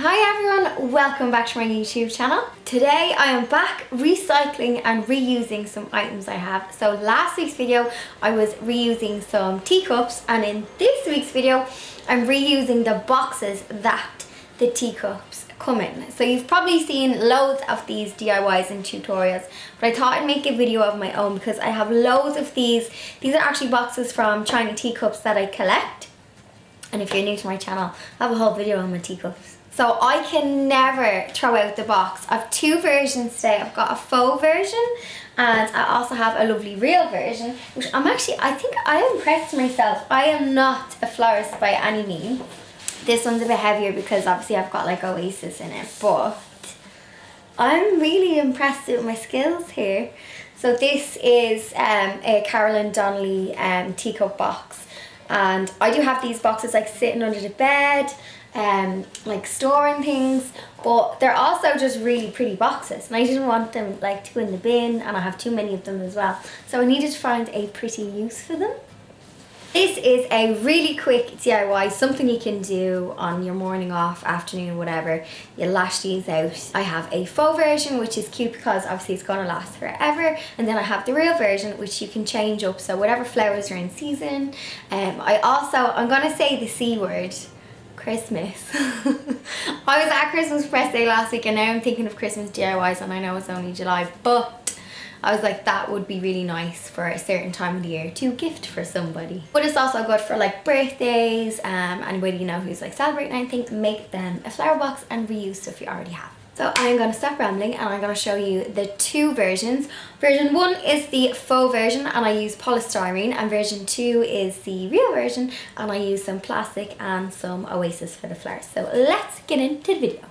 Hi everyone, welcome back to my YouTube channel. Today I am back recycling and reusing some items I have. So last week's video I was reusing some teacups, and in this week's video I'm reusing the boxes that the teacups come in. So you've probably seen loads of these DIYs and tutorials, but I thought I'd make a video of my own because I have loads of these. These are actually boxes from China teacups that I collect. And if you're new to my channel, I have a whole video on my teacups. So I can never throw out the box. I have two versions today. I've got a faux version and I also have a lovely real version, which I think I am impressed myself. I am not a florist by any means. This one's a bit heavier because obviously I've got like oasis in it, but I'm really impressed with my skills here. So this is a Carolyn Donnelly teacup box, and I do have these boxes like sitting under the bed, like storing things, but they're also just really pretty boxes, and I didn't want them like to go in the bin, and I have too many of them as well, so I needed to find a pretty use for them. This is a really quick DIY, something you can do on your morning off, afternoon, whatever. You lash these out. I have a faux version, which is cute because obviously it's going to last forever, and then I have the real version, which you can change up, so whatever flowers are in season. I'm going to say the C word, Christmas. I was at Christmas press day last week, and now I'm thinking of Christmas DIYs, and I know it's only July, but I was like, that would be really nice for a certain time of the year to gift for somebody. But it's also good for like birthdays, anybody you know who's like celebrating anything, make them a flower box and reuse stuff you already have. So I'm going to stop rambling and I'm going to show you the two versions. Version 1 is the faux version and I use polystyrene, and version 2 is the real version and I use some plastic and some oasis for the flowers. So let's get into the video.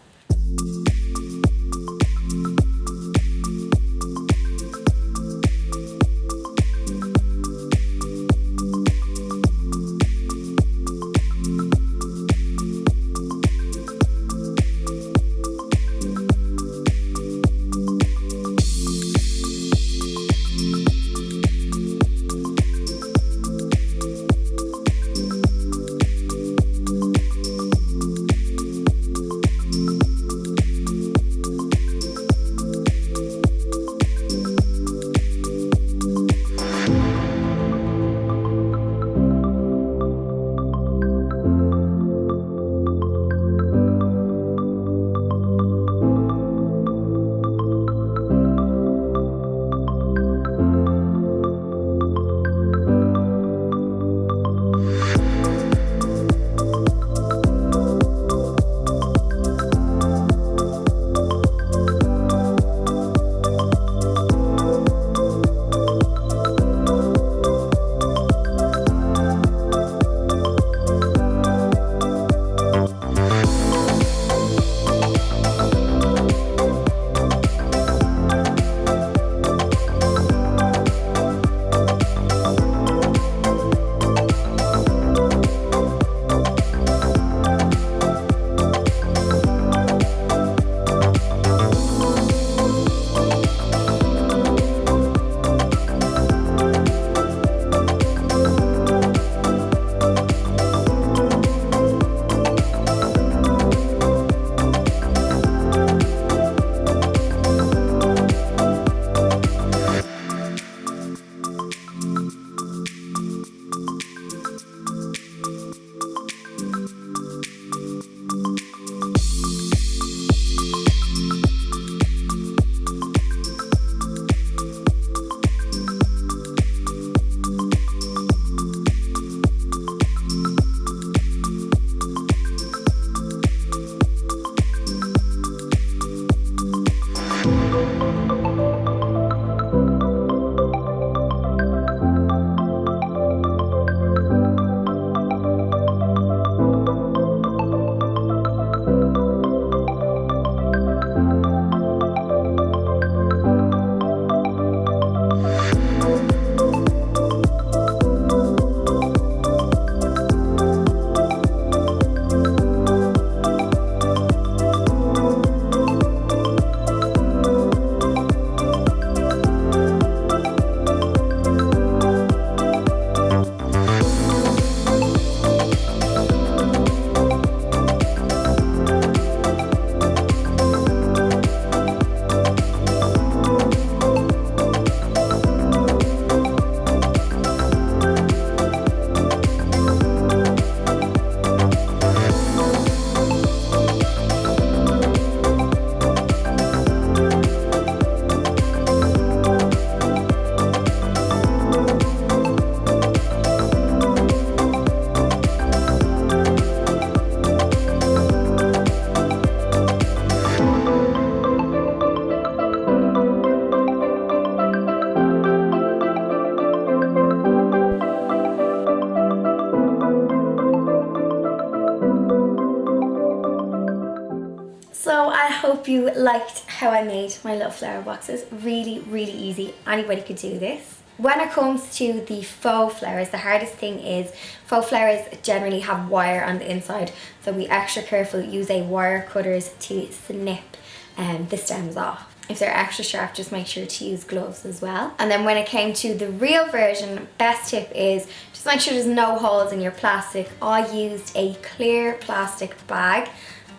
So I hope you liked how I made my little flower boxes. Really, really easy. Anybody could do this. When it comes to the faux flowers, the hardest thing is faux flowers generally have wire on the inside, so be extra careful. Use a wire cutters to snip the stems off. If they're extra sharp, just make sure to use gloves as well. And then when it came to the real version, best tip is just make sure there's no holes in your plastic. I used a clear plastic bag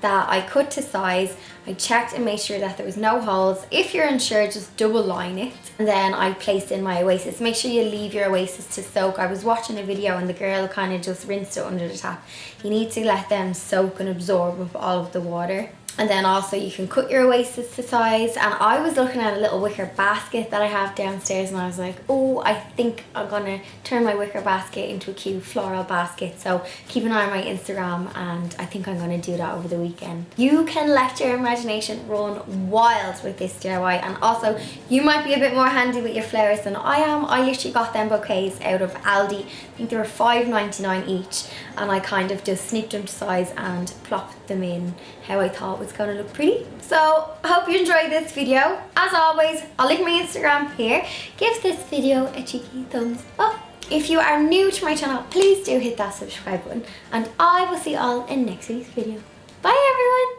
that I cut to size. I checked and made sure that there was no holes. If you're unsure, just double line it. And then I placed in my Oasis. Make sure you leave your Oasis to soak. I was watching a video and the girl kind of just rinsed it under the tap. You need to let them soak and absorb with all of the water. And then also you can cut your Oasis to size. And I was looking at a little wicker basket that I have downstairs and I was like, oh, I think I'm gonna turn my wicker basket into a cute floral basket. So keep an eye on my Instagram and I think I'm gonna do that over the weekend. You can let your imagination run wild with this DIY, and also you might be a bit more handy with your flowers than I am. I literally got them bouquets out of Aldi. I think they were $5.99 each, and I kind of just snipped them to size and plopped them in how I thought was going to look pretty. So I hope you enjoyed this video. As always, I'll link my Instagram here. Give this video a cheeky thumbs up. If you are new to my channel, please do hit that subscribe button, and I will see you all in next week's video. Bye everyone!